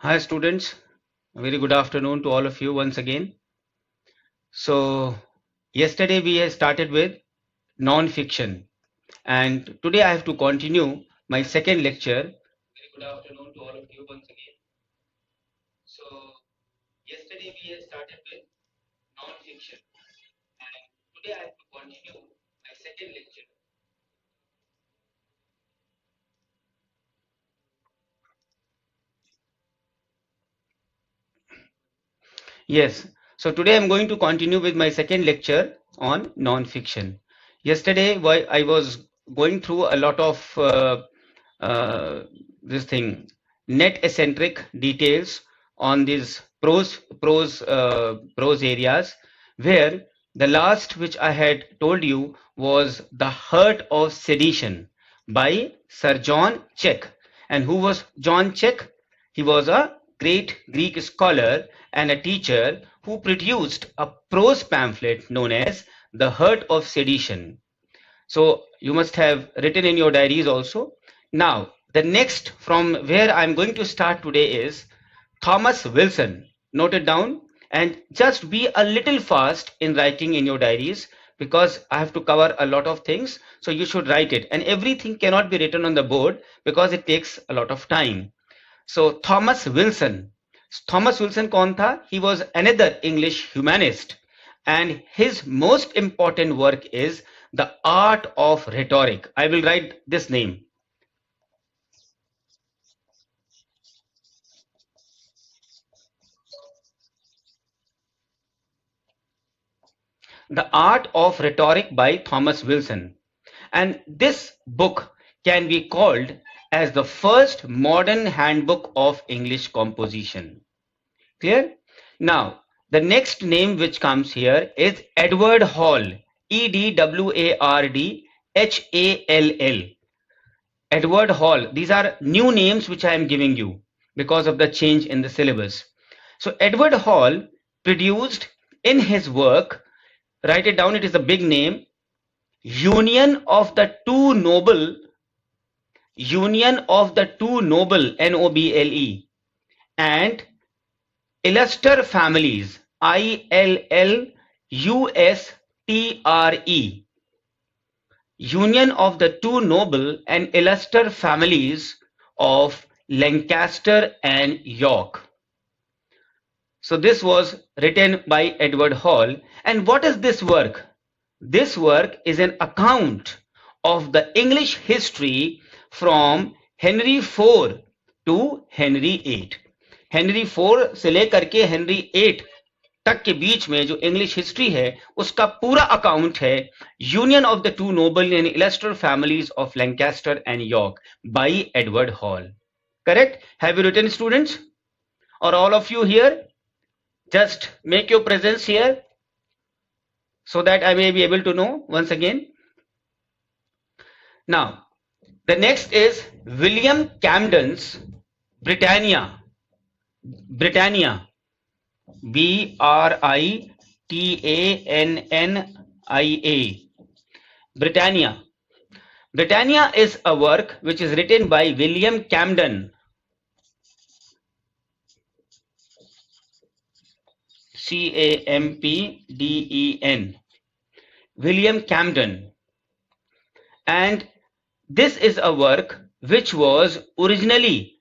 Hi students, a very good afternoon to all of you once again. So yesterday we had started with non-fiction and today I have to continue my second lecture. Very good afternoon to all of you once again. So yesterday we had started with non-fiction and today I have to continue my second lecture. Yes, so today I'm going to continue with my second lecture on non-fiction. Yesterday, I was going through a lot of uh, this thing, net eccentric details on these prose areas, where the last which I had told you was The Hurt of Sedition by Sir John Check. And who was John Check? He was a great Greek scholar and a teacher who produced a prose pamphlet known as The Hurt of Sedition. So you must have written in your diaries also. Now, the next from where I'm going to start today is Thomas Wilson. Note it down and just be a little fast in writing in your diaries because I have to cover a lot of things. So you should write it. And everything cannot be written on the board because it takes a lot of time. So Thomas Wilson. Thomas Wilson कौन था? He was another English humanist and his most important work is The Art of Rhetoric. I will write this name. The Art of Rhetoric by Thomas Wilson. And this book can be called as the first modern handbook of English composition. Clear? Now, the next name which comes here is Edward Hall. Edwardhall. Edward Hall. These are new names which I am giving you because of the change in the syllabus. So Edward Hall produced in his work, write it down, it is a big name, Union of the Two Noble, Noble, and Illustre Families, Illustre, Union of the Two Noble and Illustre Families of Lancaster and York. So this was written by Edward Hall. And what is this work? This work is an account of the English history from Henry IV to Henry VIII. Henry 4 से लेकर के Henry 8 तक के बीच में जो English history है उसका पूरा अकाउंट है union of the two noble and illustrious families of Lancaster and York by Edward Hall. Correct? Have you written students? और all of you here just make your presence here so that I may be able to know once again. Now the next is William Camden's Britannia. Britannia. Britannia is a work which is written by William Camden. Campden. William Camden. And this is a work which was originally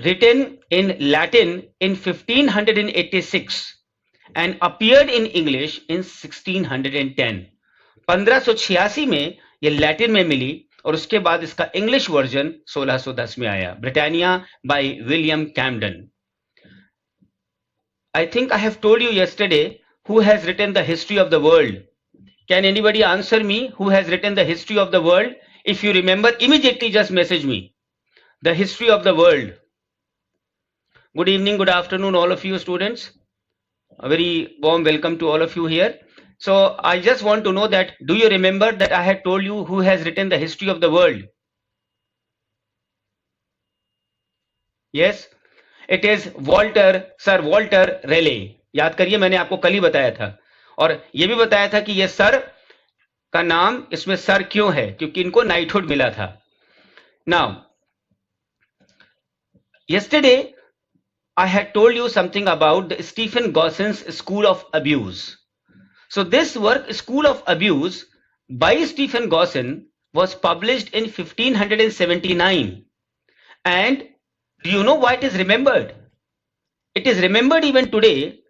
written in Latin in 1586 and appeared in English in 1610. 1586 में ये Latin में मिली और उसके बाद इसका English version 1610 में आया. Britannia by William Camden. I think I have told you yesterday who has written the history of the world. Can anybody answer me who has written the history of the world? If you remember, immediately just message me. The history of the world. Good evening, good afternoon, all of you students. A very warm welcome to all of you here. So I just want to know that, do you remember that I had told you who has written the history of the world? Yes? It is Sir Walter Raleigh. याद करिए, मैंने आपको कल ही बताया था और ये भी बताया था कि ये सर का नाम इसमें सर क्यों है, क्योंकि इनको नाइटहुड मिला था. Now, yesterday I had told you something about the Stephen Gosson's School of Abuse. So this work, School of Abuse, by Stephen Gosson was published in 1579. And do you know why it is remembered? It is remembered even today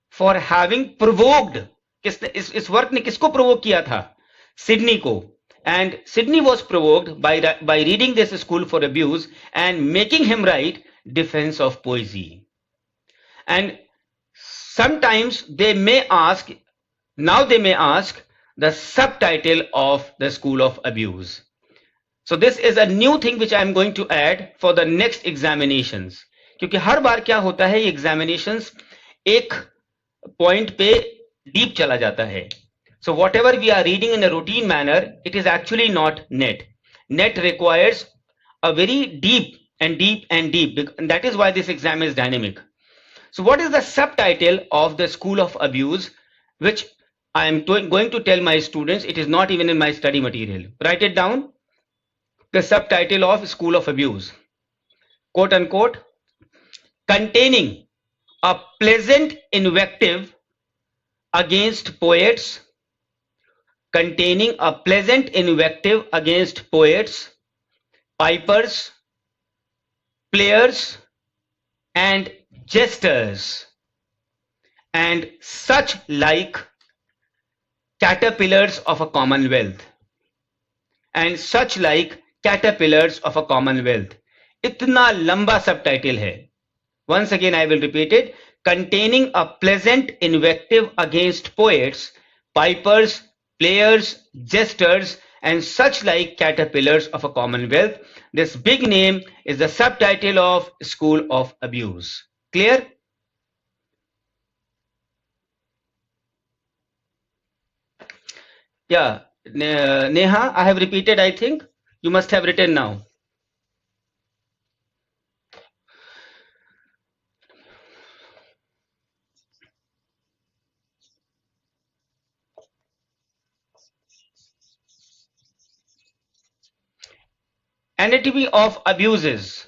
for having provoked. इस work ने किसको provoke किया था? Sydney को. And Sidney was provoked by reading this School for Abuse and making him write Defense of Poesy. And sometimes they may ask the subtitle of the School of Abuse. So this is a new thing which I am going to add for the next examinations. क्योंकि हर बार क्या होता है, ये examinations एक point पे deep चला जाता है. So whatever we are reading in a routine manner, it is actually not net. Net requires a very deep and deep and deep, and that is why this exam is dynamic. So what is the subtitle of the School of Abuse, which I am going to tell my students? It is not even in my study material. Write it down. The subtitle of School of Abuse, quote unquote, containing a pleasant invective against poets, containing a pleasant invective against poets, pipers, players, and jesters, and such like caterpillars of a commonwealth, and such like caterpillars of a commonwealth. इतना लंबा subtitle है. Once again I will repeat it. Containing a pleasant invective against poets, pipers, players, jesters, and such like caterpillars of a commonwealth. This big name is the subtitle of School of Abuse. Clear? Yeah, Neha, I have repeated, I think. You must have written now. Anatomy of abuses.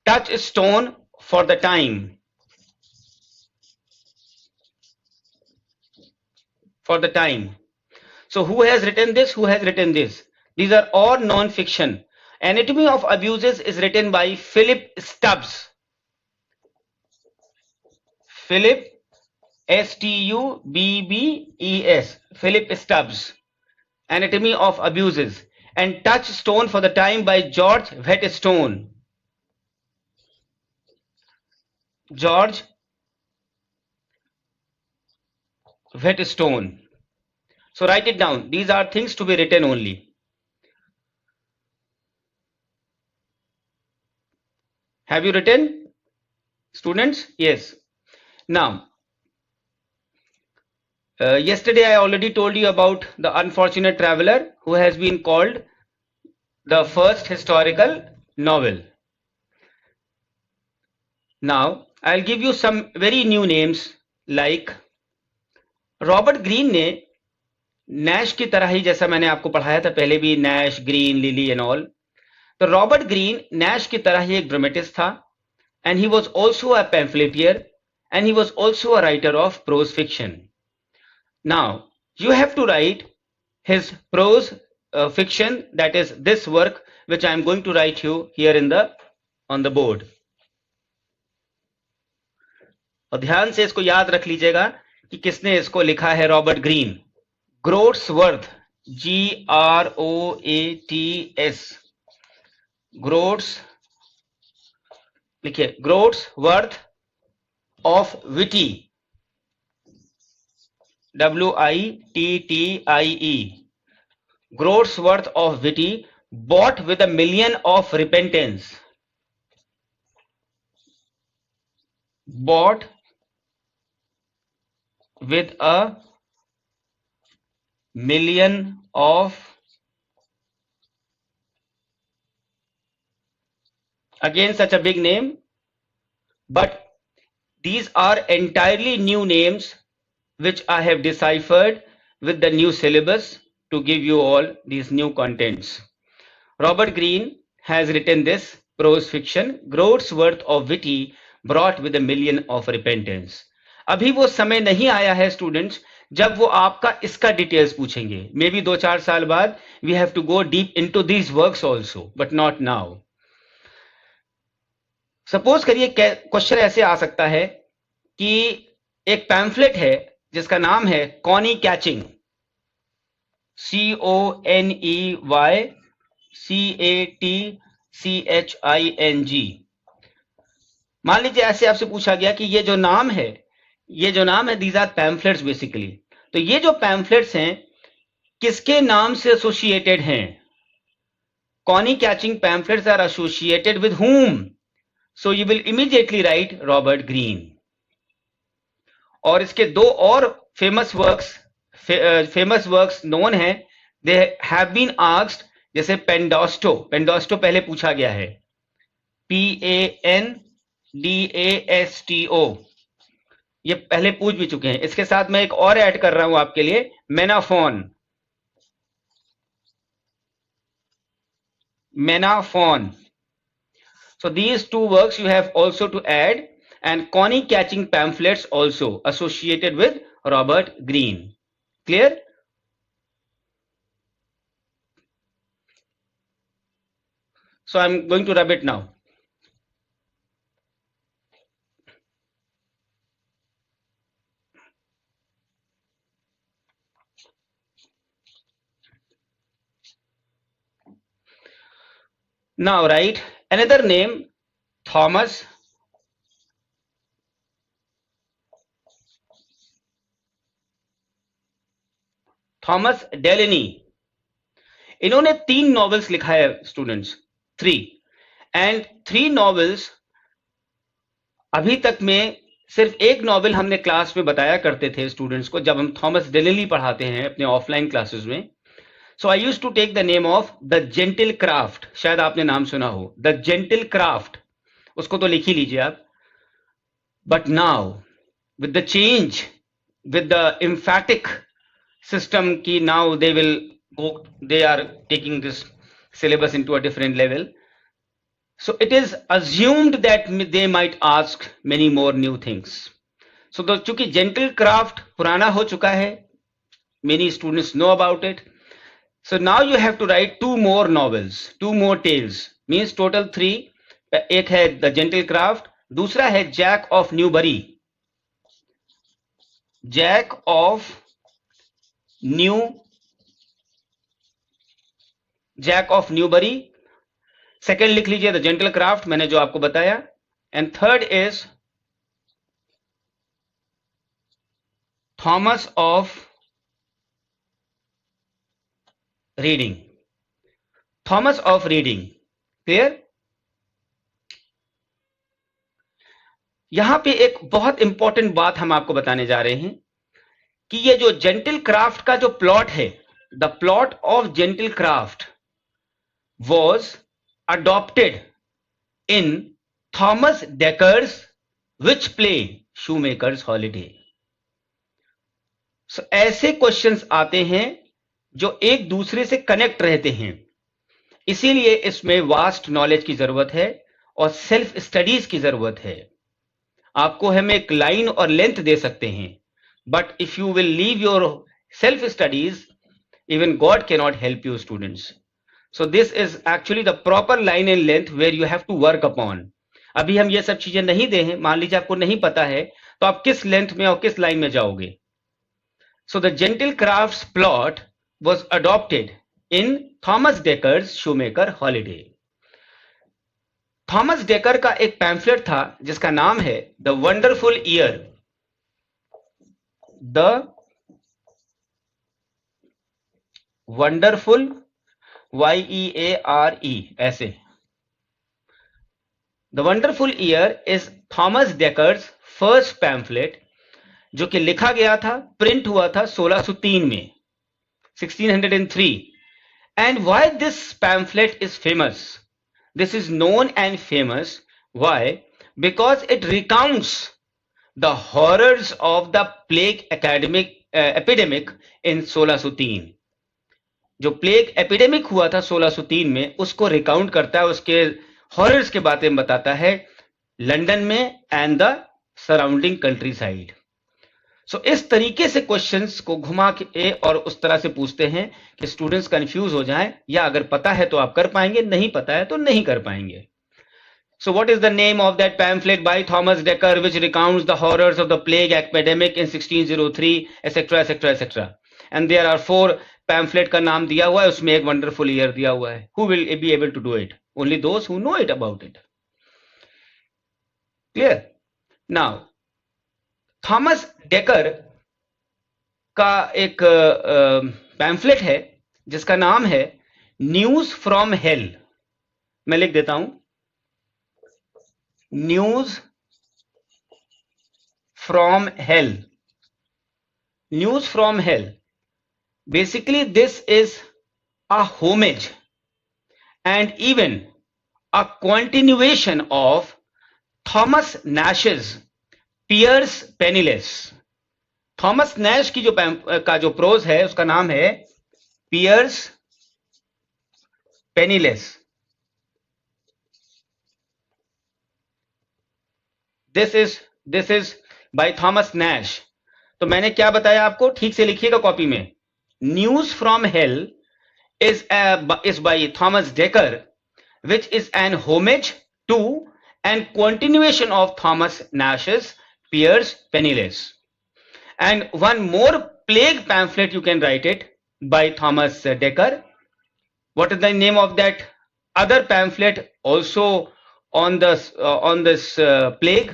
Touchstone for the time. For the time. So who has written this? Who has written this? These are all non-fiction. Anatomy of Abuses is written by Philip Stubbs. Philip Stubbs. Philip Stubbs. Anatomy of Abuses. And Touchstone for the Time by George Whetstone. George Whetstone. So write it down. These are things to be written only. Have you written, students? Yes. Now, yesterday I already told you about the unfortunate traveler who has been called the first historical novel. Now, I'll give you some very new names like Robert Greene ने Nash की तरह ही, जैसा मैंने आपको पढ़ाया था पहले भी, Nash, Greene, Lyly and all, तो रॉबर्ट ग्रीन नैश की तरह ही एक ड्रामेटिस्ट था, and he was also a pamphleteer, and he was also a writer of prose fiction. Now you have to write his prose fiction, that is this work which I am going to write you here in on the board. और ध्यान से इसको याद रख लीजिएगा कि किसने इसको लिखा है. Robert Greene. Groatsworth, GROATS, groats लिखिए, Groatsworth of Wittie, WITTIE, Groatsworth of Witty, bought with $1 million of repentance. Bought with $1 million of, again such a big name, but these are entirely new names which I have deciphered with the new syllabus to give you all these new contents. Robert Greene has written this prose fiction, groats worth of witty, brought with a million of repentance. अभी वो समय नहीं आया है students जब वो आपका इसका डिटेल्स पूछेंगे. मे बी 2-4 साल बाद we have to go deep into these works also, but not now. Suppose करिए क्वेश्चन ऐसे आ सकता है कि एक पैम्फलेट है जिसका नाम है कॉनी कैचिंग, CONEYCATCHING. मान लीजिए ऐसे आपसे पूछा गया कि ये जो नाम है दीज आर पैम्फलेट्स बेसिकली. तो ये जो पैम्फलेट्स हैं किसके नाम से एसोसिएटेड हैं? Cony catching pamphlets are associated with whom? So you will immediately write Robert Greene. और इसके दो और फेमस वर्क्स नोन हैं. दे हैव बीन आस्क्ड, जैसे पेंडोस्टो पहले पूछा गया है, PANDASTO, ये पहले पूछ भी चुके हैं. इसके साथ मैं एक और ऐड कर रहा हूं आपके लिए, मेनाफोन. So these two works you have also to add, and Connie catching pamphlets also associated with Robert Greene. Clear? So I'm going to rub it now. Now write another name, Thomas Delany. इन्होंने 3 novels लिखा है students, 3, and 3 novels. अभी तक में सिर्फ एक novel हमने class में बताया करते थे स्टूडेंट्स को जब हम थॉमस डेलनी पढ़ाते हैं अपने ऑफलाइन क्लासेस में. So I used to take the name of The Gentle Craft. शायद आपने नाम सुना हो, The Gentle Craft. उसको तो लिख ही लीजिए आप. But now, with the change, with the emphatic system की now they are taking this syllabus into a different level. So it is assumed that they might ask many more new things. So चूंकि Gentle Craft पुराना हो चुका है, many students know about it. So now you have to write 2 more novels, 2 more tales, means total 3. एक है The Gentle Craft, दूसरा है Jack of Newbury. Second लिख लीजिए The Gentle Craft, मैंने जो आपको बताया. And third is Thomas of Reading. Clear? यहां पे एक बहुत इंपॉर्टेंट बात हम आपको बताने जा रहे हैं कि ये जो जेंटल क्राफ्ट का जो प्लॉट है, the plot of gentle craft was adopted in Thomas Dekker's which play Shoemaker's holiday. So ऐसे क्वेश्चंस आते हैं जो एक दूसरे से कनेक्ट रहते हैं, इसीलिए इसमें वास्ट नॉलेज की जरूरत है और सेल्फ स्टडीज की जरूरत है. आपको हम एक लाइन और लेंथ दे सकते हैं, but if you will leave your self studies, even god can not help you students. So this is actually the proper line and length where you have to work upon. अभी हम ये सब चीजें नहीं दे हैं, मान लीजिए आपको नहीं पता है, तो आप किस लेंथ में और किस लाइन में जाओगे. So the gentle craft's plot was adopted in Thomas Decker's Shoemaker Holiday. Thomas Dekker का एक पैम्फलेट था जिसका नाम है द वंडरफुल ईयर. YEARE ऐसे. The wonderful year is Thomas Dekker's first pamphlet, जो कि लिखा गया था, प्रिंट हुआ था 1603 में, 1603. And why this pamphlet is famous? This is known and famous. Why? Because it recounts the horrors of the plague epidemic in 1603. जो plague epidemic हुआ था 1603 में, उसको रिकाउंट करता है, उसके हॉरर्स के बारे में बताता है लंदन में and the surrounding countryside. So इस तरीके से क्वेश्चंस को घुमा के और उस तरह से पूछते हैं कि स्टूडेंट्स कंफ्यूज हो जाएं, या अगर पता है तो आप कर पाएंगे, नहीं पता है तो नहीं कर पाएंगे। So what is the name of that pamphlet by Thomas Dekker which recounts the horrors of the plague epidemic in 1603 etc etc etc? And there are 4 pamphlet का नाम दिया हुआ है, उसमें एक wonderful year दिया हुआ है. Who will be able to do it? Only those who know it about it. Clear? Now Thomas Dekker का एक पैम्फलेट है जिसका नाम है न्यूज फ्रॉम हेल। मैं लिख देता हूं, news from hell. News from hell, basically this is a homage and even a continuation of Thomas Nashe's Pierce Penniless. Thomas Nashe की जो प्रोज है उसका नाम है Pierce Penniless. This is by Thomas Nashe. तो मैंने क्या बताया आपको, ठीक से लिखिएगा कॉपी में। News from hello is by Thomas Dekker, which is an homage to and continuation of Thomas Nash's Piers Penniless. And one more plague pamphlet you can write it by Thomas Dekker. What is the name of that other pamphlet also on this plague?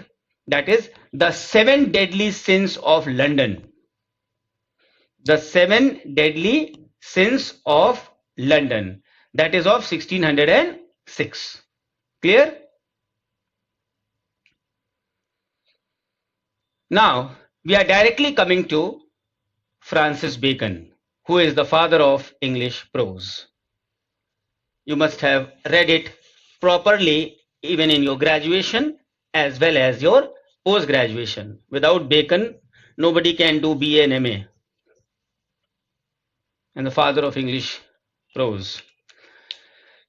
That is the 7 deadly sins of London. The 7 deadly sins of London, that is of 1606. Clear? Now we are directly coming to Francis Bacon, who is the father of English prose. You must have read it properly even in your graduation as well as your post graduation. Without Bacon nobody can do BA and MA, and the father of English prose.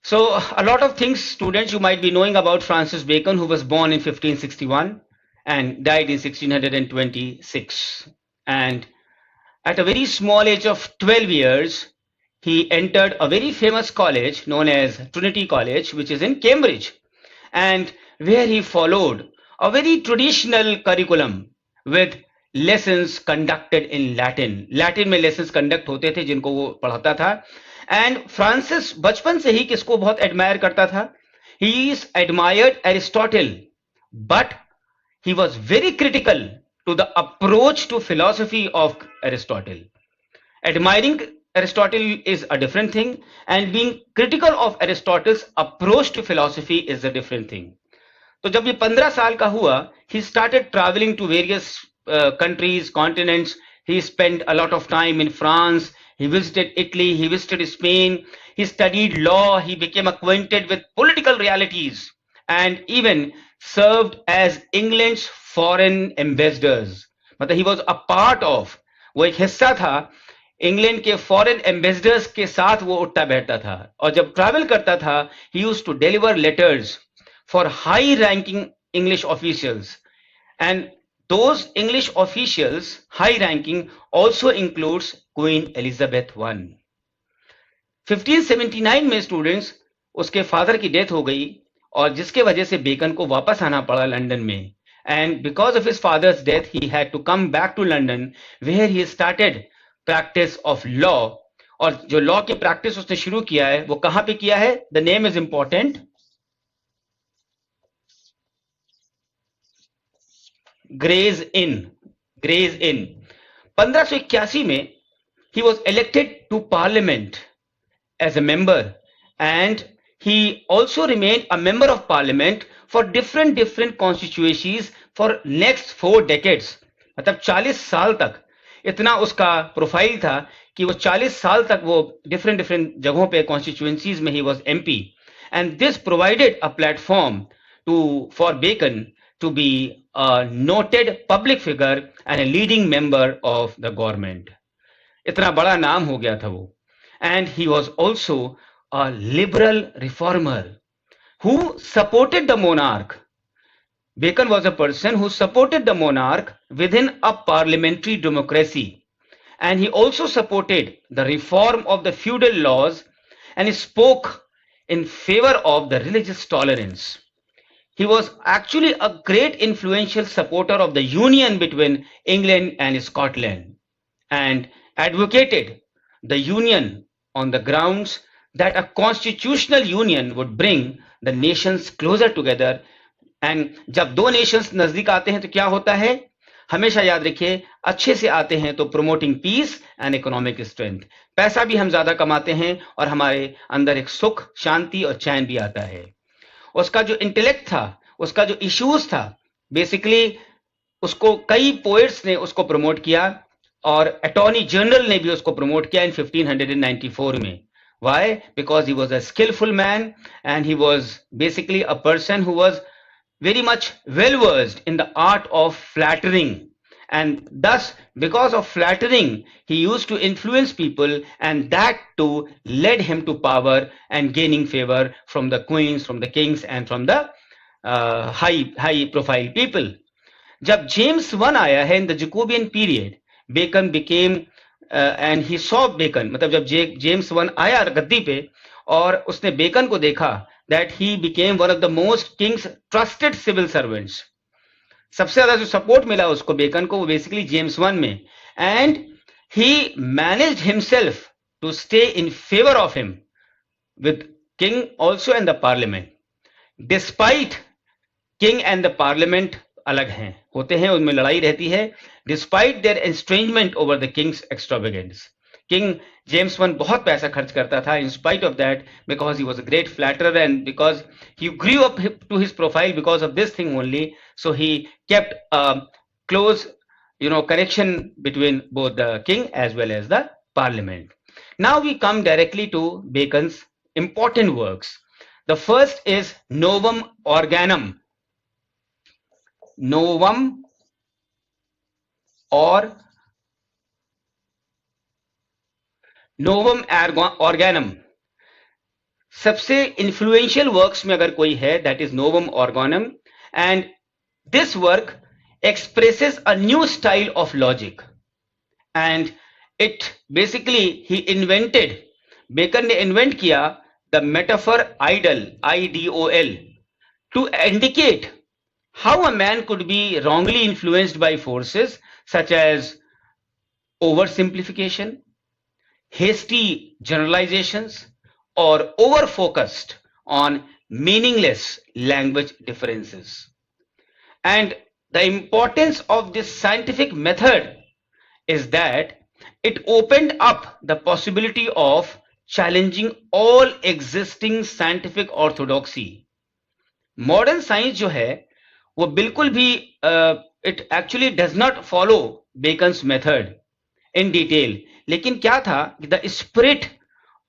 So a lot of things, students, you might be knowing about Francis Bacon, who was born in 1561 and died in 1626. And at a very small age of 12 years, he entered a very famous college known as Trinity College, which is in Cambridge, and where he followed a very traditional curriculum with lessons conducted in Latin. Latin में lessons conduct होते थे जिनको वो पढ़ाता था। And Francis बचपन से ही किसको बहुत एडमायर करता था? He is admired Aristotle, but he was very critical to the approach to philosophy of Aristotle. Admiring Aristotle is a different thing and being critical of Aristotle's approach to philosophy is a different thing. तो जब ये 15 साल का हुआ, he started travelling to various countries, continents. He spent a lot of time in France. He visited Italy. He visited Spain. He studied law. He became acquainted with political realities and even served as England's foreign ambassadors. मतलब he was a part of, वो एक हिस्सा था England के foreign ambassadors के साथ वो उठता बैठता था। और जब ट्रैवल करता था, he used to deliver letters for high ranking English officials, and those English officials, high ranking, also includes Queen Elizabeth I. 1579 में स्टूडेंट्स उसके फादर की डेथ हो गई, और जिसके वजह से बेकन को वापस आना पड़ा लंदन में। And because of his father's death he had to come back to London, where he started practice of law. और जो लॉ की प्रैक्टिस उसने शुरू किया है वो कहां पे किया है? The name is important, Gray's Inn. Gray's Inn 1581 में he was elected to parliament as a member, and he also remained a member of parliament for different constituencies for next 4 decades. मतलब 40 साल तक इतना उसका प्रोफाइल था कि वो 40 साल तक वो different जगहों पे constituencies में he was MP, and this provided a platform for Bacon to be a noted public figure and a leading member of the government. इतना बड़ा नाम हो गया था वो। and he was also a liberal reformer who supported the monarch. Bacon was a person who supported the monarch within a parliamentary democracy, and he also supported the reform of the feudal laws, and he spoke in favor of the religious tolerance. He was actually a great influential supporter of the union between England and Scotland and advocated the union on the grounds that a constitutional union would bring the nations closer together. And जब दो Nations नजदीक आते हैं तो क्या होता है, हमेशा याद रखिए, अच्छे से आते हैं तो promoting peace and economic strength, पैसा भी हम ज्यादा कमाते हैं और हमारे अंदर एक सुख, शांति और चैन भी आता है. उसका जो इंटेलेक्ट था, उसका जो इश्यूज था, बेसिकली उसको कई पोएट्स ने उसको प्रमोट किया और अटॉर्नी जनरल ने भी उसको प्रमोट किया इन 1594 में. Why? Because he was a skillful man and he was basically a person who was very much well versed in the art of flattering, and thus because of flattering he used to influence people, and that too led him to power and gaining favor from the queens, from the kings and from the high profile people. जब James one आया है in the Jacobean period, Bacon became and he saw Bacon, मतलब जब James one आया गद्दी पे और उसने bacon को देखा, that he became one of the most king's trusted civil servants. सबसे ज्यादा जो सपोर्ट मिला उसको बेकन को वो बेसिकली जेम्स वन में, and he managed himself to stay in favor of him with king also and the parliament. Despite king and the parliament अलग हैं, होते हैं, उनमें लड़ाई रहती है, despite their estrangement over the king's extravagance. King James I बहुत पैसा खर्च करता था, in spite of that, because he was a great flatterer and because he grew up to his profile because of this thing only. So he kept a close, connection between both the king as well as the parliament. Now we come directly to Bacon's important works. The first is Novum Organum. Novum Organum. सबसे influential works में अगर कोई है, that is Novum Organum, and this work expresses a new style of logic, and it basically Bacon ने invent किया the metaphor idol, IDOL, to indicate how a man could be wrongly influenced by forces such as oversimplification, hasty generalizations, or over-focused on meaningless language differences. And the importance of this scientific method is that it opened up the possibility of challenging all existing scientific orthodoxy. Modern science जो है वो बिल्कुल भी it actually does not follow Bacon's method in detail. लेकिन क्या था, the spirit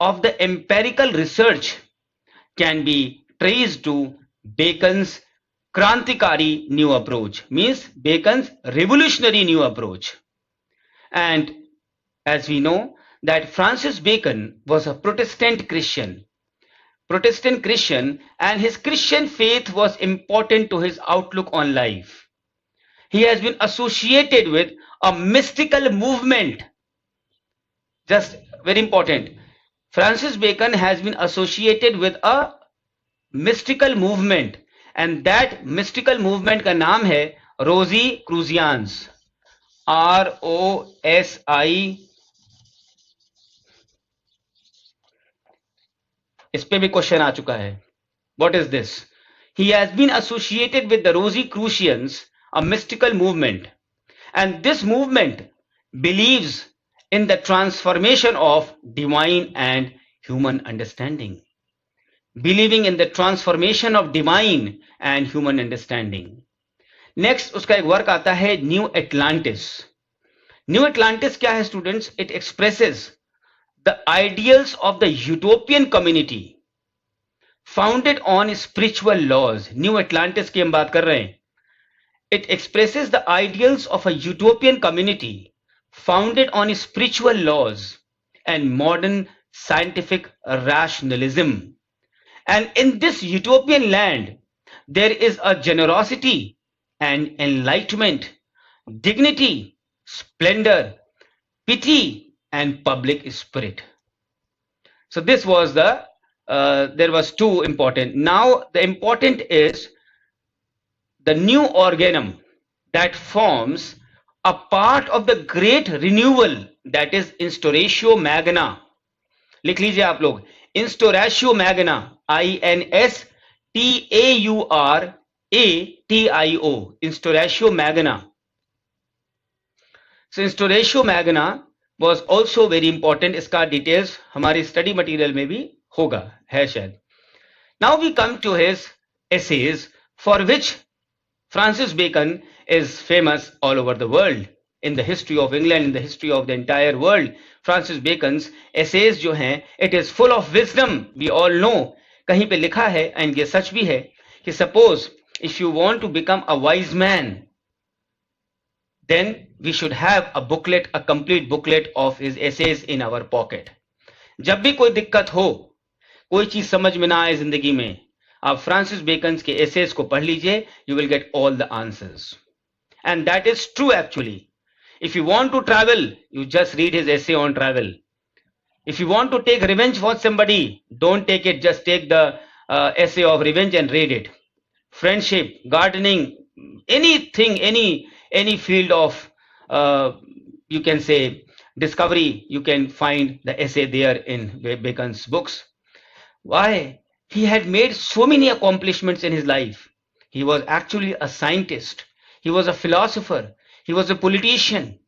of the empirical research can be traced to Bacon's Krantikari new approach, means Bacon's revolutionary new approach. And as we know that Francis Bacon was a Protestant Christian, and his Christian faith was important to his outlook on life. He has been associated with a mystical movement. Just very important, Francis Bacon has been associated with a mystical movement, and that mystical movement का नाम है Rosicrucians, ROSI. इस पे भी question आ चुका है. What is this? He has been associated with the Rosicrucians, a mystical movement, and this movement believes in the transformation of divine and human understanding. Believing in the transformation of divine and human understanding. Next उसका एक work आता है New Atlantis. New Atlantis क्या है students? It expresses the ideals of the utopian community founded on spiritual laws. New Atlantis की हम बात कर रहे हैं. It expresses the ideals of a utopian community founded on spiritual laws and modern scientific rationalism. And in this utopian land, there is a generosity and enlightenment, dignity, splendor, pity, and public spirit. So this was there was two important. Now the important is the new organum that forms a part of the great renewal, that is Instauratio Magna. लिख लीजिए आप लोग, Instauratio Magna, INSTAURATIO, Instauratio Magna. So Instauratio Magna was also very important. इसका details हमारी study material में भी होगा, है शायद. Now we come to his essays, for which Francis Bacon is famous all over the world. In the history of England, in the history of the entire world, Francis Bacon's essays जो हैं, it is full of wisdom. We all know. कहीं पे लिखा है, and ये सच भी है, कि suppose if you want to become a wise man, then we should have a booklet, a complete booklet of his essays in our pocket. जब भी कोई दिक्कत हो, कोई चीज समझ में ना आए जिंदगी में, आप फ्रांसिस बेकन के एसेज को पढ़ लीजिए, you will get all the answers. And that is true actually. If you want to travel, you just read his essay on travel. If you want to take revenge for somebody, don't take it, just take the essay of revenge and read it. Friendship, gardening, anything, any field of, you can say, discovery, you can find the essay there in Bacon's books. Why? He had made so many accomplishments in his life. He was actually a scientist. He was a philosopher. He was a politician.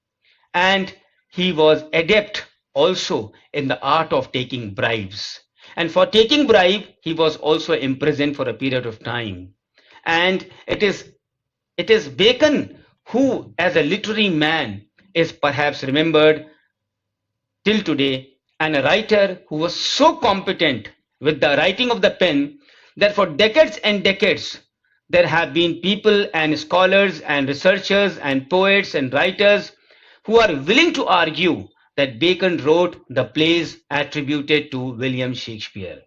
And he was adept also in the art of taking bribes. And for taking bribe, he was also imprisoned for a period of time. And it is Bacon who, as a literary man, is perhaps remembered till today, and a writer who was so competent with the writing of the pen that for decades and decades there have been people and scholars and researchers and poets and writers who are willing to argue that Bacon wrote the plays attributed to William Shakespeare.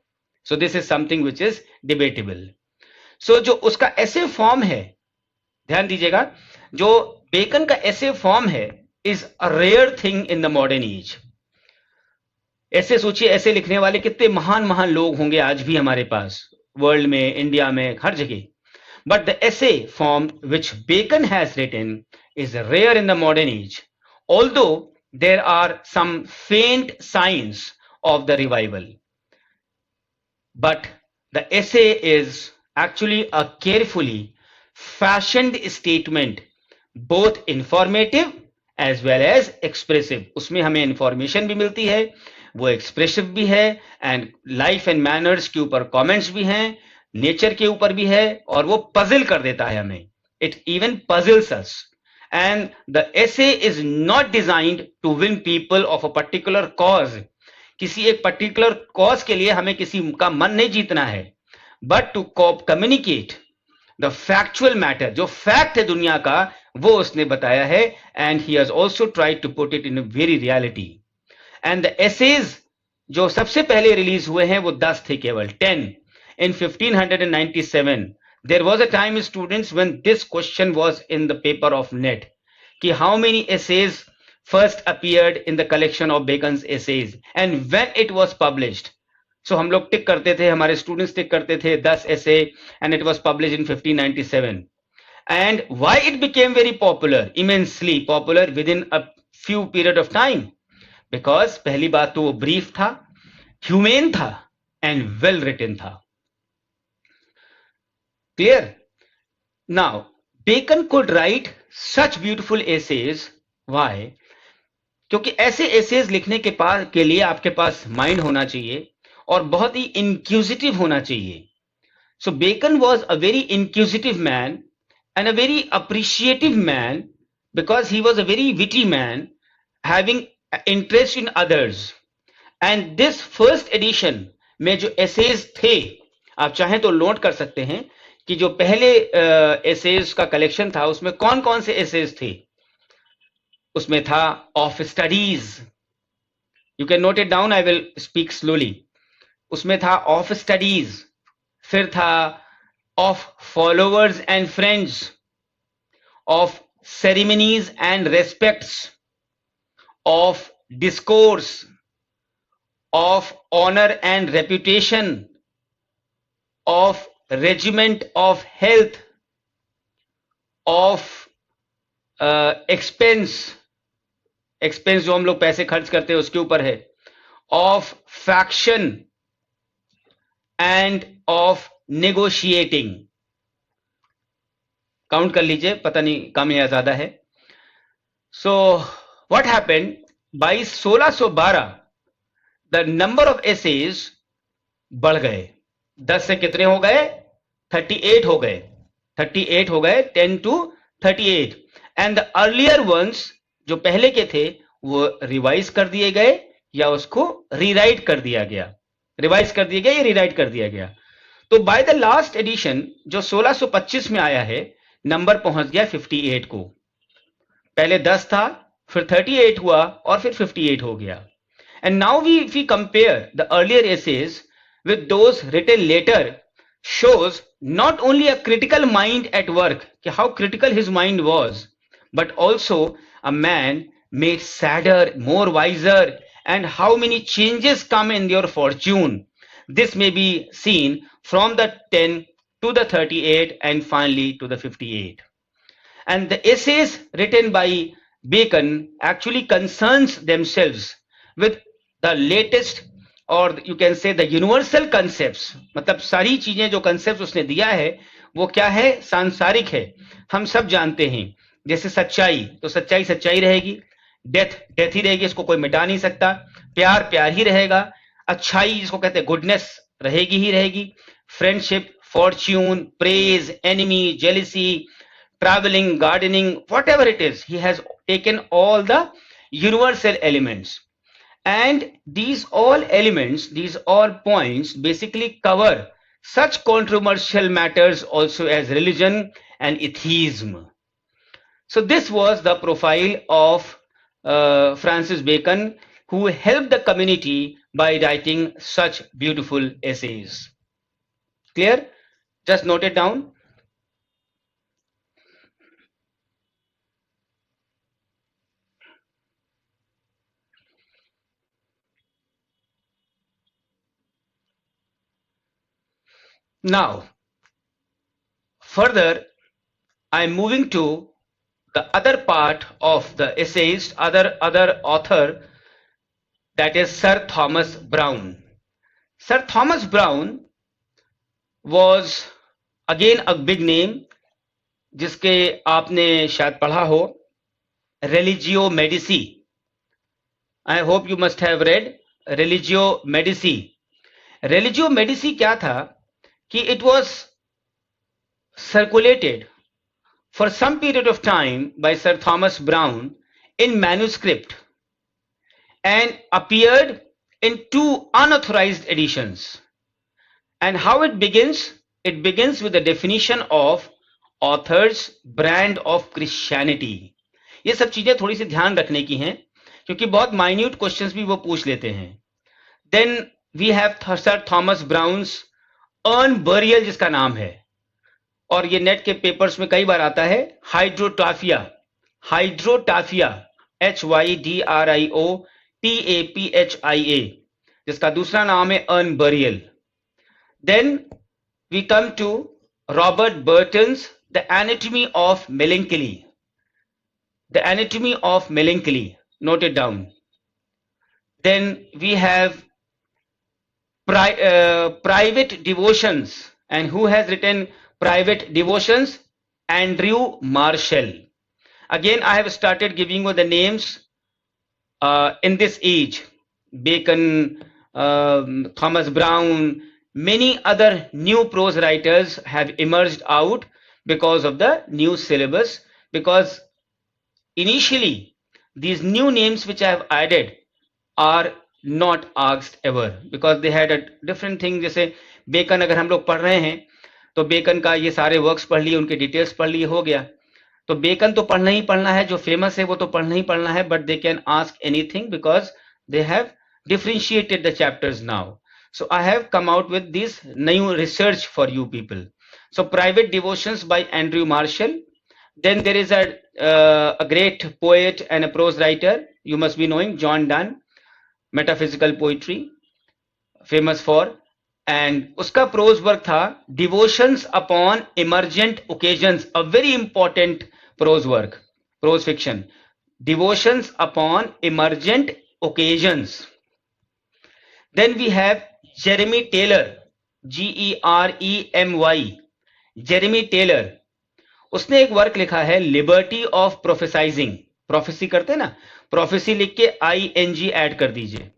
So this is something which is debatable. So जो उसका ऐसे form है, ध्यान दीजिएगा, जो bacon का ऐसे form है, is a rare thing in the modern age. ऐसे सोचिए, ऐसे लिखने वाले कितने महान महान लोग होंगे आज भी हमारे पास, वर्ल्ड में, इंडिया में, हर जगह. But the essay form which Bacon has written is rare in the modern age, although there are some faint signs of the revival. But the essay is actually a carefully fashioned statement, both informative as well as expressive. उसमें हमें information भी मिलती है, वो expressive भी है, and life and manners के ऊपर comments भी हैं, nature के ऊपर भी है, और वो puzzle कर देता है हमें. It even puzzles us. And the essay is not designed to win people of a particular cause. किसी एक particular cause के लिए हमें किसी का मन नहीं जीतना है, but to communicate the factual matter. जो fact है दुनिया का, वो उसने बताया है, and he has also tried to put it in a very reality. And the essays जो सबसे पहले रिलीज हुए हैं वो 10 थे, केवल 10. In 1597, there was a time, students, when this question was in the paper of Net, कि how many essays first appeared in the collection of Bacon's essays and when it was published. So हम लोग टिक करते थे, हमारे students टिक करते थे 10 essay, and it was published in 1597. And why it became very popular, immensely popular within a few period of time? Because पहली बात तो वो brief था, humane था, and well written था. Clear? Now, Bacon could write such beautiful essays. Why? क्योंकि ऐसे essays लिखने के लिए आपके पास mind होना चाहिए और बहुत ही inquisitive होना चाहिए. So Bacon was a very inquisitive man and a very appreciative man, because he was a very witty man having interest in others. And this first edition में जो essays थे, आप चाहें तो नोट कर सकते हैं कि जो पहले essays का कलेक्शन था उसमें कौन कौन से essays थे. उसमें था of studies, you can note it down, I will speak slowly. उसमें था ऑफ स्टडीज, फिर था of followers and friends, of ceremonies and respects, of discourse, of honour and reputation, of regiment of health, of expense, expense जो हम लोग पैसे खर्च करते हैं उसके ऊपर है, of faction and of negotiating. Count कर लीजिए, पता नहीं कम या ज्यादा है. So what happened, by 1612 the number of essays बढ़ गए. 10 से कितने हो गए? 38 हो गए. 38 हो गए, 10 to 38. And the earlier ones, जो पहले के थे, वो रिवाइज कर दिए गए या उसको रीराइट कर दिया गया. रिवाइज कर दिया गया या रीराइट कर दिया गया. तो बाय द लास्ट एडिशन जो 1625 में आया है, नंबर पहुंच गया 58 को. पहले 10 था, फिर 38 हुआ और फिर 58 हो गया. And now we compare the earlier essays with those written later, shows not only a critical mind at work, how critical his mind was, but also a man made sadder, more wiser, and how many changes come in your fortune. This may be seen from the 10 to the 38 and finally to the 58. And the essays written by Bacon actually concerns themselves with the latest और you can say the universal concepts. मतलब सारी चीजें जो concept उसने दिया है वो क्या है? सांसारिक है, हम सब जानते हैं. जैसे सच्चाई, तो सच्चाई सच्चाई रहेगी. डेथ डेथ ही रहेगी, इसको कोई मिटा नहीं सकता. प्यार प्यार ही रहेगा. अच्छाई जिसको कहते हैं गुडनेस, रहेगी ही रहेगी. Friendship, Fortune, praise, enemy, jealousy, travelling, gardening, what ever it is, he has taken all the universal elements. And these all elements, these all points basically cover such controversial matters also as religion and atheism. So this was the profile of Francis Bacon, who helped the community by writing such beautiful essays. Clear? Just note it down. Now, further, I'm moving to the other part of the essays, other author, that is Sir Thomas Browne. Sir Thomas Browne was again a big name, जिसके आपने शायद पढ़ा हो, Religio Medici. I hope you must have read Religio Medici. Religio Medici क्या था कि it was circulated for some period of time by Sir Thomas Browne in manuscript and appeared in 2 unauthorized editions. And how it begins? It begins with the definition of author's brand of Christianity. ये सब चीजें थोड़ी सी ध्यान रखने की हैं, क्योंकि बहुत माइन्यूट क्वेश्चंस भी वो पूछ लेते हैं. Then we have Sir Thomas Browne's earn burial, जिसका नाम है, और ये नेट के पेपर्स में कई बार आता है, हाइड्रोटाफिया. हाइड्रोटाफिया, HYDRIOTAPHIA, जिसका दूसरा नाम है Urn Burial. Then we come to Robert Burton's the anatomy of melancholy. The anatomy of melancholy, note it down. Then we have private devotions, and who has written private devotions? Andrew Marshall. Again, I have started giving you the names in this age. Bacon, Thomas Browne, many other new prose writers have emerged out because of the new syllabus, because initially these new names which I have added are not asked ever, because they had a different thing. जैसे bacon अगर हम लोग पढ़ रहे हैं तो bacon का ये सारे वर्क्स पढ़ लिए, उनके डिटेल्स पढ़ लिए, हो गया. तो बेकन तो पढ़ना ही पढ़ना है, जो फेमस है वो तो पढ़ना ही पढ़ना है, but they can ask anything because they have differentiated the chapters now. So I have come out with this new research for you people. So Private Devotions by Andrew Marshall. Then there is a great poet and a prose writer, you must be knowing, John Donne, metaphysical poetry, famous for. And उसका prose work था devotions upon emergent occasions, a very important prose work, pros fiction, devotions upon emergent occasions. Then we have Jeremy Taylor, Geremy, Jeremy Taylor. उसने एक work लिखा है liberty of प्रोफेसाइजिंग, prophecy करते हैं ना, prophecy लिख के ING ऐड कर दीजिए,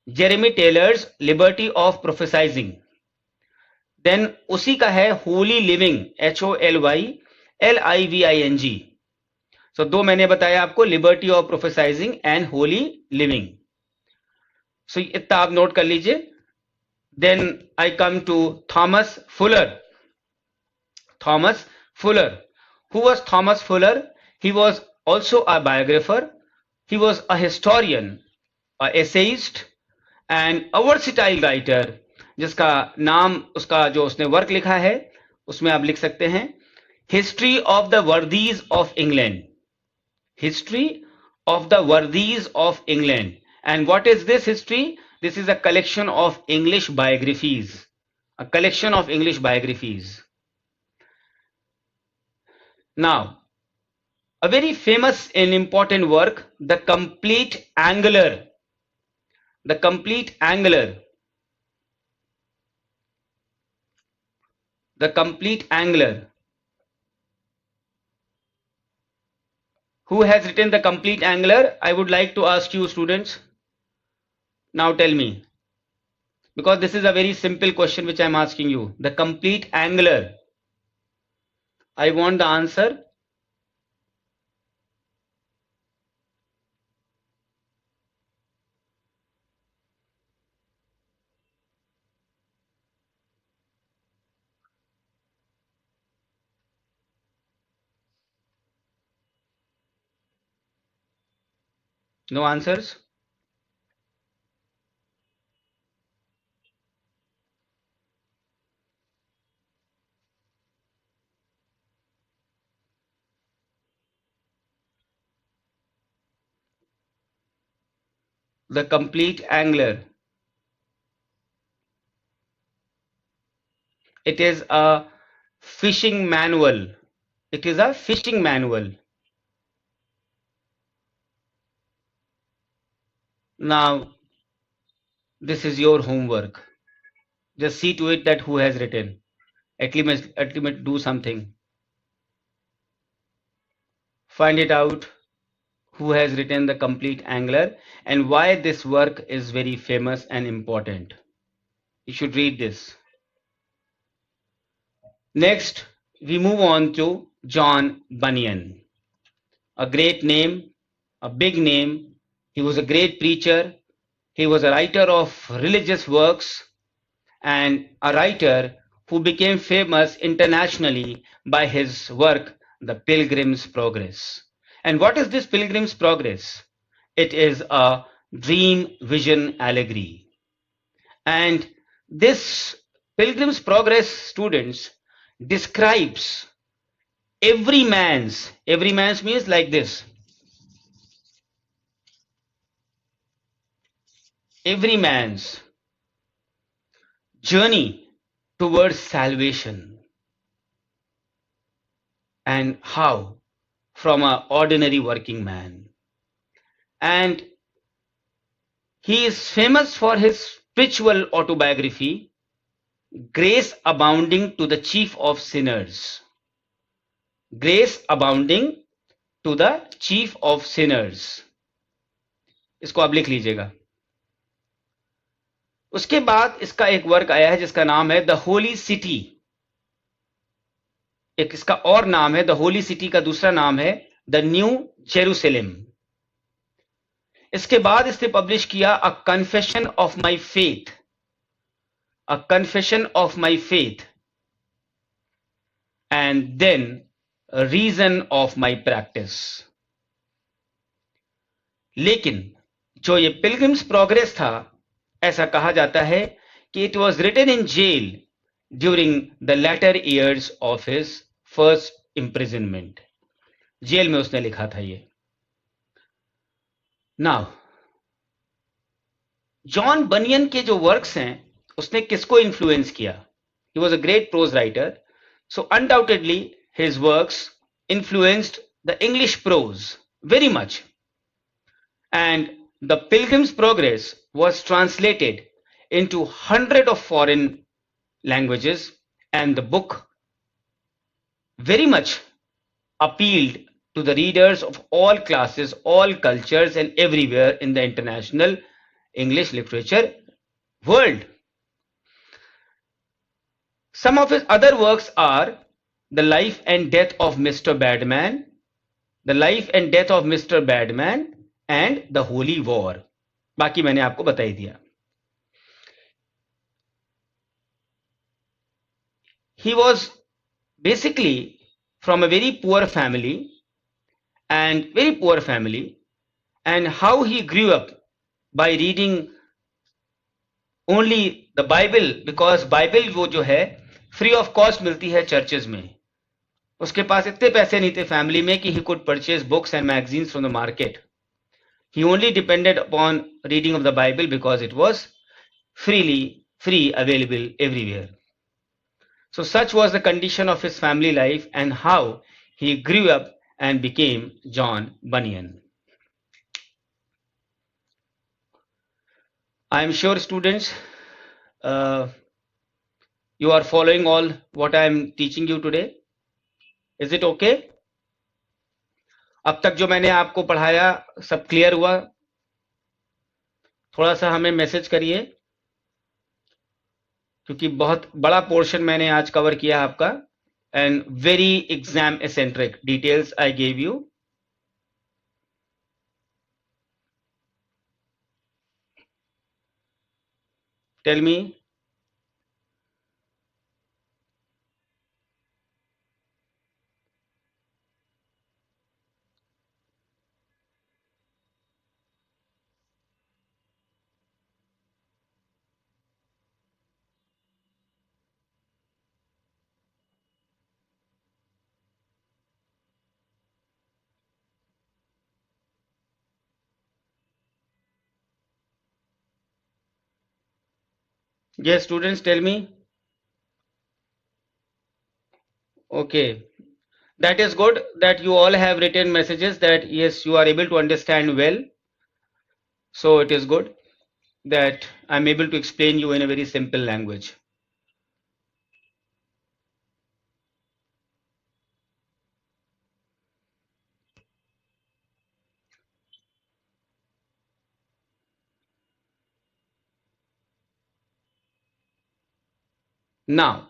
Jeremy Taylor's liberty of prophesying. Then उसी का है होली लिविंग, HOLYLIVING. सो दो मैंने बताया आपको, liberty of prophesying and holy living. So इतना आप नोट कर लीजिए. Then I come to Thomas Fuller. Thomas Fuller, who was Thomas Fuller? He was also a biographer, he was a historian, a essayist and a versatile writer, जिसका नाम, उसका जो उसने work लिखा है उसमें आप लिख सकते हैं history of the Worthies of England. History of the worthies of England. And what is this history? This is a collection of English biographies. A collection of English biographies. Now, a very famous and important work, The Complete Angler. The Complete Angler. The Complete Angler. Who has written The Complete Angler? I would like to ask you students. Now tell me. Because this is a very simple question which I am asking you. The Complete Angler. I want the answer. No answers? The Complete Angler. It is a fishing manual. It is a fishing manual. Now, this is your homework. Just see to it that who has written. At least do something. Find it out who has written The Complete Angler and why this work is very famous and important. You should read this. Next, we move on to John Bunyan. A great name, a big name. He was a great preacher. He was a writer of religious works and a writer who became famous internationally by his work, The Pilgrim's Progress. And what is this Pilgrim's Progress? It is a dream vision allegory. And this Pilgrim's Progress, students, describes every man's means like this. Every man's journey towards salvation, and how from an ordinary working man. And he is famous for his spiritual autobiography, Grace Abounding to the Chief of Sinners. Grace Abounding to the Chief of Sinners. इसको आप लिख लीजिएगा. उसके बाद इसका एक work आया है जिसका नाम है द होली सिटी. एक इसका और नाम है, द होली सिटी का दूसरा नाम है द न्यू जेरूसलेम. इसके बाद इसने पब्लिश किया a confession of my faith, a confession of my faith, and then reason of my practice. लेकिन जो ये पिलग्रिम्स प्रोग्रेस था, ऐसा कहा जाता है कि it was written in jail during the later years of his first imprisonment. Jail में उसने लिखा था ये। नाउ जॉन बनियन के जो वर्क्स हैं, उसने किसको इन्फ्लुएंस किया? He was a great pros writer, so undoubtedly his works influenced the English prose very much, and the Pilgrim's Progress was translated into hundred of foreign languages, and the book very much appealed to the readers of all classes, all cultures, and everywhere in the international English literature world. Some of his other works are The Life and Death of Mr. Badman, The Life and Death of Mr. Badman and The Holy War. बाकी मैंने आपको बता ही दिया. He was basically from a very poor family, and how he grew up by reading only the Bible, because Bible वो जो है free of cost मिलती है चर्चेज में. उसके पास इतने पैसे नहीं थे फैमिली में कि he could purchase books and magazines from the market. He only depended upon reading of the Bible because it was free available everywhere. So such was the condition of his family life and how he grew up and became John Bunyan. I am sure students, you are following all what I am teaching you today. Is it okay? अब तक जो मैंने आपको पढ़ाया सब clear हुआ? थोड़ा सा हमें मैसेज करिए, क्योंकि बहुत बड़ा पोर्शन मैंने आज कवर किया आपका, and very exam centric details I gave you. Tell me. Yes, students, tell me. Okay, that is good that you all have written messages that yes, you are able to understand well. So it is good that I'm able to explain you in a very simple language. Now,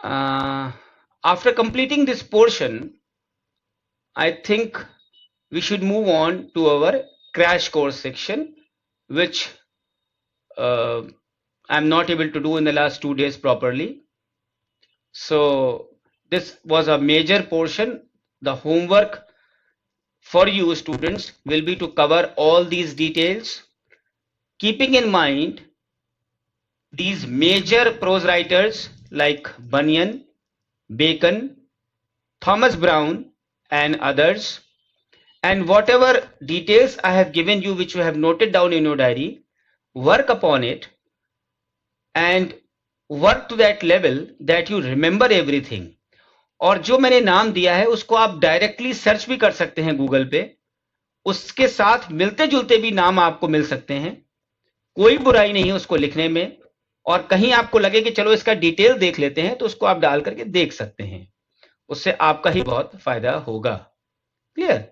after completing this portion, I think we should move on to our crash course section, which I'm not able to do in the last 2 days properly. So this was a major portion. The homework for you students will be to cover all these details, keeping in mind these major prose writers like Bunyan, Bacon, Thomas Brown, and others, and whatever details I have given you which you have noted down in your diary, work upon it and work to that level that you remember everything. और जो मैंने नाम दिया है उसको आप directly search भी कर सकते हैं गूगल पे, उसके साथ मिलते जुलते भी नाम आपको मिल सकते हैं, कोई बुराई नहीं है उसको लिखने में, और कहीं आपको लगे कि चलो इसका डिटेल देख लेते हैं तो उसको आप डाल करके देख सकते हैं, उससे आपका ही बहुत फायदा होगा. Clear?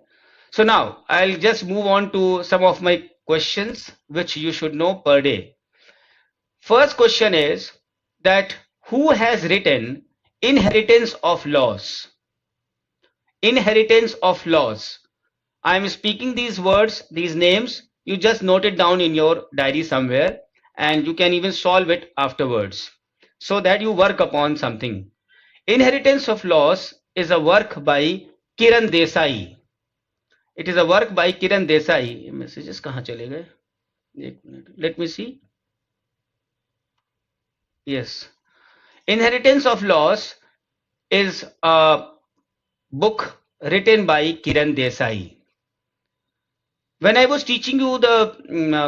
So now I'll just move on to some of my questions which you should know per day. First question is that who has written Inheritance of Laws? Inheritance of Laws. I am speaking these words, these names, you just note it down in your diary somewhere and you can even solve it afterwards so that you work upon something. Inheritance of Laws is a work by Kiran Desai. It is a work by Kiran Desai. Messages कहाँ चले गए? एक minute. Let me see. Yes. Inheritance of Laws is a book written by Kiran Desai. When I was teaching you the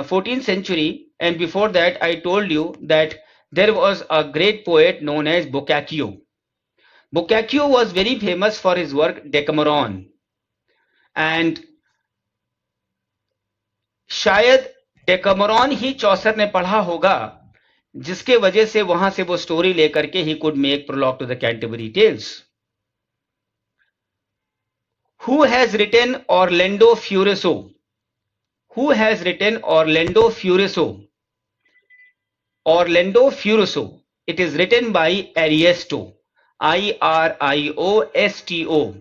14th century, and before that I told you that there was a great poet known as Boccaccio. Boccaccio was very famous for his work Decameron, and शायद डेकामरॉन ही चौसर ने पढ़ा होगा, जिसके वजह से वहां से वो स्टोरी लेकर के ही could make prologue to the Canterbury Tales. Who has written Orlando Furioso? Who has written Orlando Furioso? Orlando Furioso. It is written by Ariosto. Iriosto.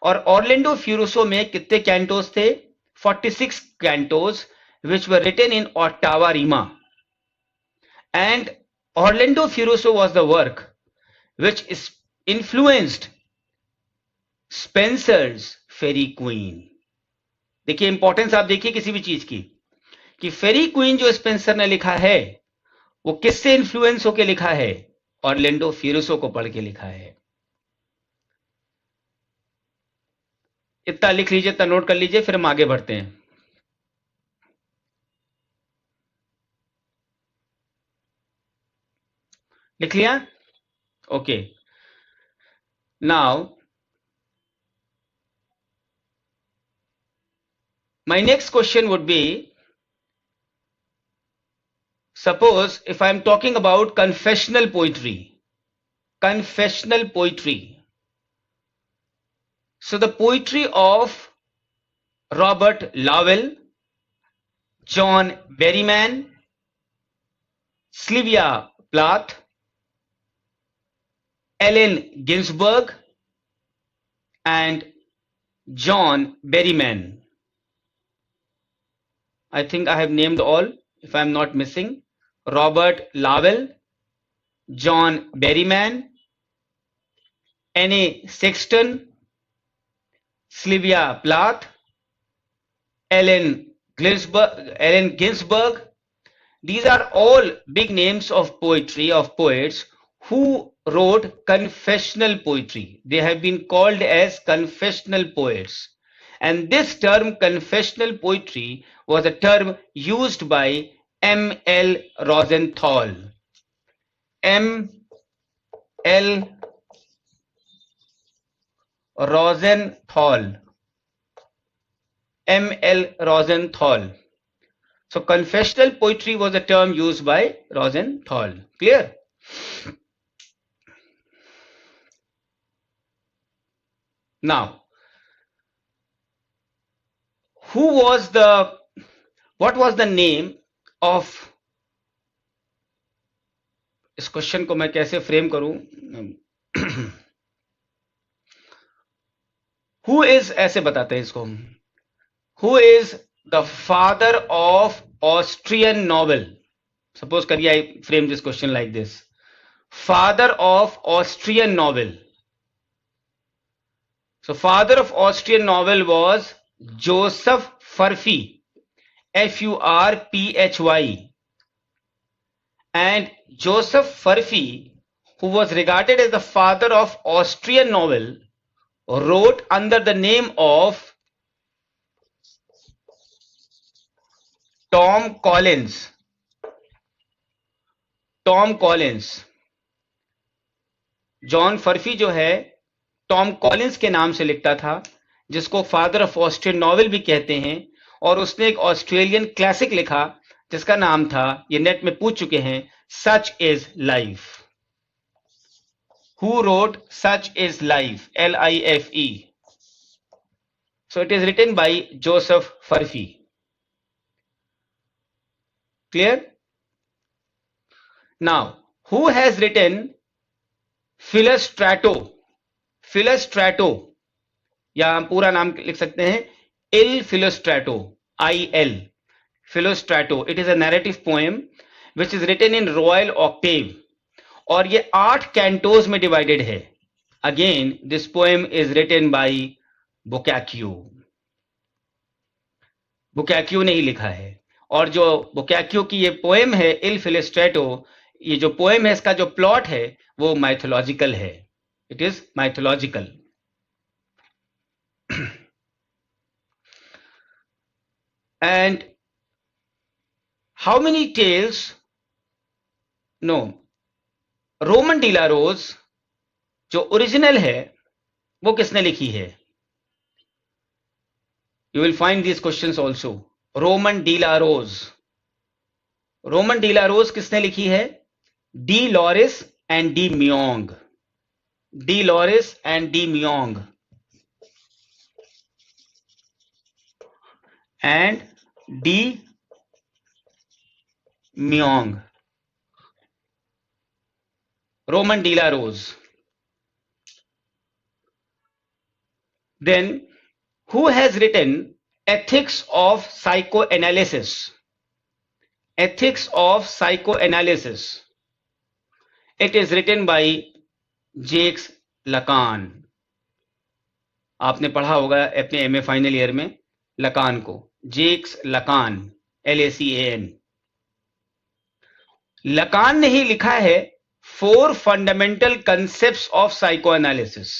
और Orlando Furioso में कितने कैंटोस थे? 46 cantos which were written in Ottawa, Rima. And Orlando Furioso was the work which is influenced Spencer's Fairy Queen. देखिए importance आप देखिए किसी भी चीज की, कि फेरी क्वीन जो स्पेंसर ने लिखा है वो किससे इन्फ्लुएंस होकर लिखा है? ऑरलैंडो फ्यूरिसो को पढ़ के लिखा है. इतना लिख लीजिए, इतना नोट कर लीजिए, फिर हम आगे बढ़ते हैं. लिख लिया? Okay. Now my next question would be, suppose if I am talking about confessional poetry. So the poetry of Robert Lowell, John Berryman, Sylvia Plath, Allen Ginsberg, and John Berryman. I think I have named all, if I am not missing. Robert Lowell, John Berryman, N.A. Sexton, Sylvia Plath, Allen Ginsberg. These are all big names of poetry, of poets who wrote confessional poetry. They have been called as confessional poets. And this term confessional poetry was a term used by M.L. Rosenthal. M.L. Rosenthal. M.L. Rosenthal. So confessional poetry was a term used by Rosenthal. Clear? Now, what was the name of, इस question को मैं कैसे frame करूं? Who is, ऐसे बताते हैं इसको, who is the father of Austrian novel? Suppose करिए I frame this question like this. Father of Austrian novel. So father of Austrian novel was Joseph Furphy, Furphy. And Joseph Furphy, who was regarded as the father of Austrian novel, wrote under the name of Tom Collins. John Furphy जो है Tom Collins के नाम से लिखता था, जिसको father of Austrian novel भी कहते हैं. और उसने एक ऑस्ट्रेलियन क्लासिक लिखा जिसका नाम था, ये नेट में पूछ चुके हैं, such is life. Who wrote Such is Life? L-I-F-E. So it is written by Joseph Furphy. Clear? Now, who has written Philostrato? या हम पूरा नाम लिख सकते हैं Il Philostrato. I-L. Philostrato. It is a narrative poem which is written in royal octave. और ये 8 cantos में डिवाइडेड है. Again this poem is written by Boccaccio. Boccaccio ने ही लिखा है। और जो बोकाक्यो की ये पोएम है इल फिलिस्ट्रेटो, ये जो पोएम है इसका जो प्लॉट है वो माइथोलॉजिकल है, it is mythological. And how many tales, no, Roman de la Rose जो ओरिजिनल है वो किसने लिखी है? You will find these questions also. Roman de la Rose, Roman de la Rose किसने लिखी है? De Lorris and de Meung, de Lorris and de Meung and de Meung, Roman de la Rose. Then, who has written Ethics of Psychoanalysis? Ethics of Psychoanalysis. It is written by Jacques Lacan. आपने पढ़ा होगा अपने MA final year में Lacan को, जेक्स Lacan, LACAN। Lacan ने ही लिखा है 4 फंडामेंटल कंसेप्ट्स ऑफ साइकोएनालिसिस।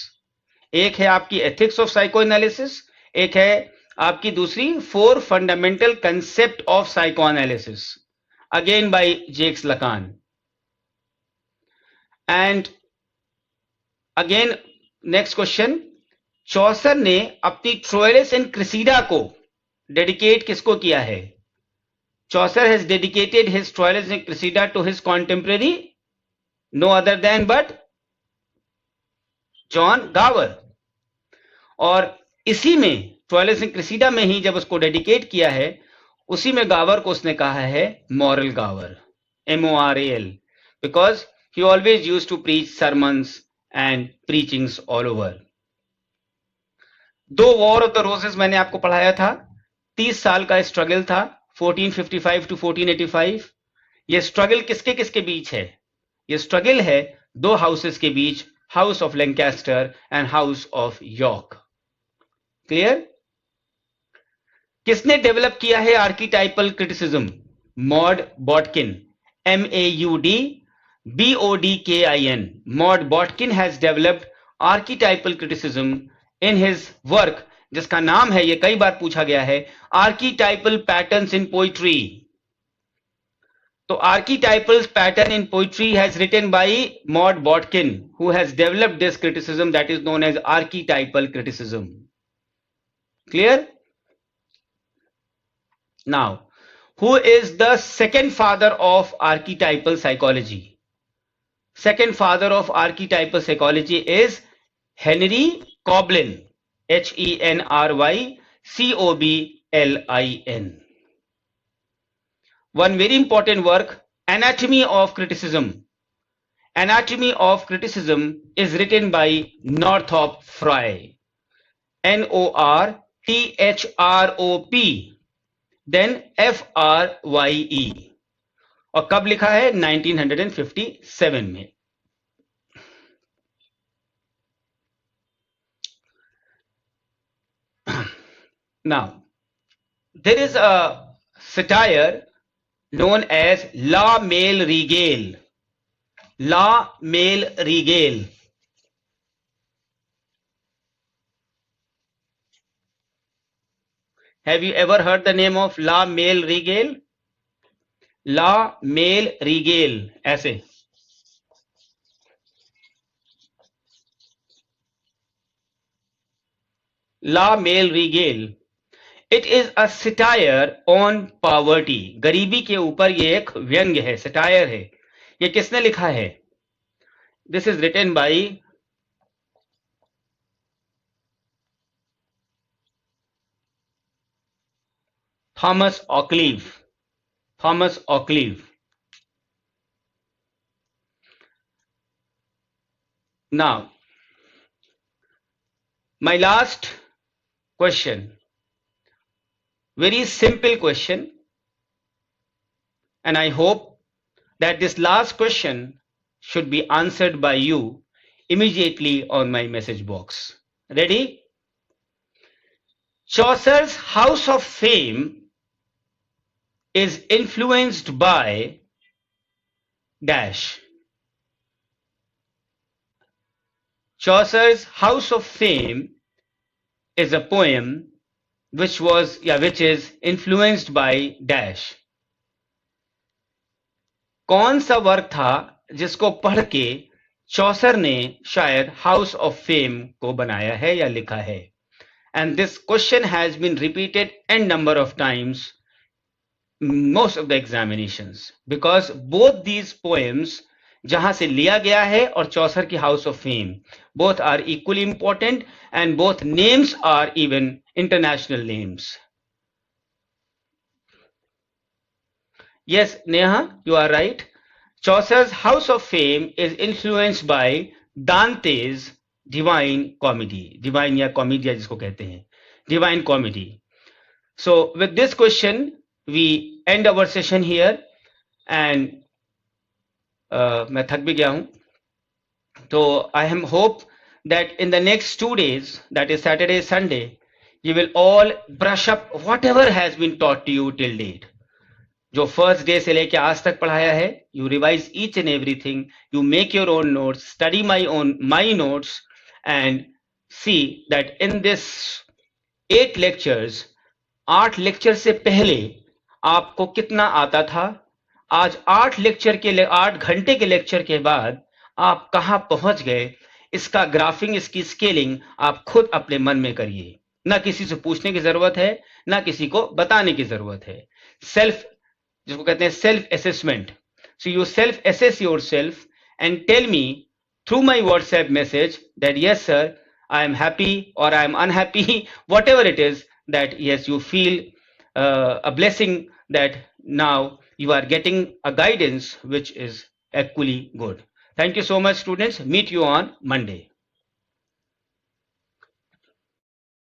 एक है आपकी एथिक्स ऑफ साइको एनालिसिस, एक है आपकी दूसरी 4 fundamental concept of psychoanalysis, again by Jacques Lacan. And again next question, Chaucer ने अपनी ट्रोइलस एंड क्रिसीडा को डेडिकेट किसको किया है? Chaucer has dedicated his Troilus and Criseyde to his contemporary, no other than but John Gower. और इसी में Troilus and क्रिसीडा में ही जब उसको डेडिकेट किया है, उसी में गावर को उसने कहा है moral Gower, MORAL, because he always used to preach sermons and preachings all over. 2 war of the roses मैंने आपको पढ़ाया था, 30 साल का स्ट्रगल था, 1455 टू 1485। ये स्ट्रगल किसके किसके बीच है? ये स्ट्रगल है 2 हाउसेस के बीच, house of Lancaster and house of York. Clear? किसने डेवलप किया है archetypal criticism? Maud Bodkin, MAUD BODKIN। Maud Bodkin has developed archetypal criticism in his work, जिसका नाम है, ये कई बार पूछा गया है, आर्कीटाइपल पैटर्न्स इन पोइट्री। तो archetypal pattern in poetry has written by Maud Botkin, who has developed this criticism that is known as archetypal criticism. Clear? Now, who is the second father of archetypal psychology? Second father of archetypal psychology is Henry Coblin, HENRYCOBLIN. One very important work, Anatomy of Criticism. Anatomy of Criticism is written by Northrop Frye, NORTHROP, then FRYE। और कब लिखा है? 1957 में। Now, there is a satire known as La Male Regale. La Male Regale. Have you ever heard the name of La Male Regale? La Male Regale, ऐसे। La Male Regale. It is a satire on poverty. गरीबी के ऊपर ये एक व्यंग्य है, satire है। ये किसने लिखा है? This is written by Thomas Occleve. Thomas Occleve. Now, my last question. Very simple question, and I hope that this last question should be answered by you immediately on my message box. Ready? Chaucer's House of Fame is influenced by dash. Chaucer's House of Fame is a poem which is influenced by dash. कौन सा work था जिसको पढ़ के चौसर ने शायद house of fame को बनाया है या लिखा है? And this question has been repeated n number of times most of the examinations, because both these poems जहां से लिया गया है और चौसर की house of fame, both are equally important and both names are even international names. Yes, Neha, you are right. Chaucer's House of Fame is influenced by Dante's Divine Comedy. Divine या Commedia जिसको कहते हैं, Divine Comedy. So with this question, we end our session here. And मैं थक भी गया हूं, तो I am hope that in the next 2 days, that is Saturday, Sunday, you will all brush up whatever has been taught to you till date. जो first day से लेके आज तक पढ़ाया है, you revise each and everything, you make your own notes, study my notes, and see that in this 8 lectures, 8 lecture से पहले आपको कितना आता था, आज 8 घंटे के लेक्चर के बाद आप कहां पहुंच गए, इसका ग्राफिंग, इसकी स्केलिंग आप खुद अपने मन में करिए. ना किसी से पूछने की जरूरत है, ना किसी को बताने की जरूरत है. सेल्फ, जिसको कहते हैं self assessment. So you self assess yourself and tell me through my WhatsApp message that yes sir, I am happy or I am unhappy, whatever it is, that yes, you feel a blessing that now you are getting a guidance which is equally good. Thank you so much, students. Meet you on Monday.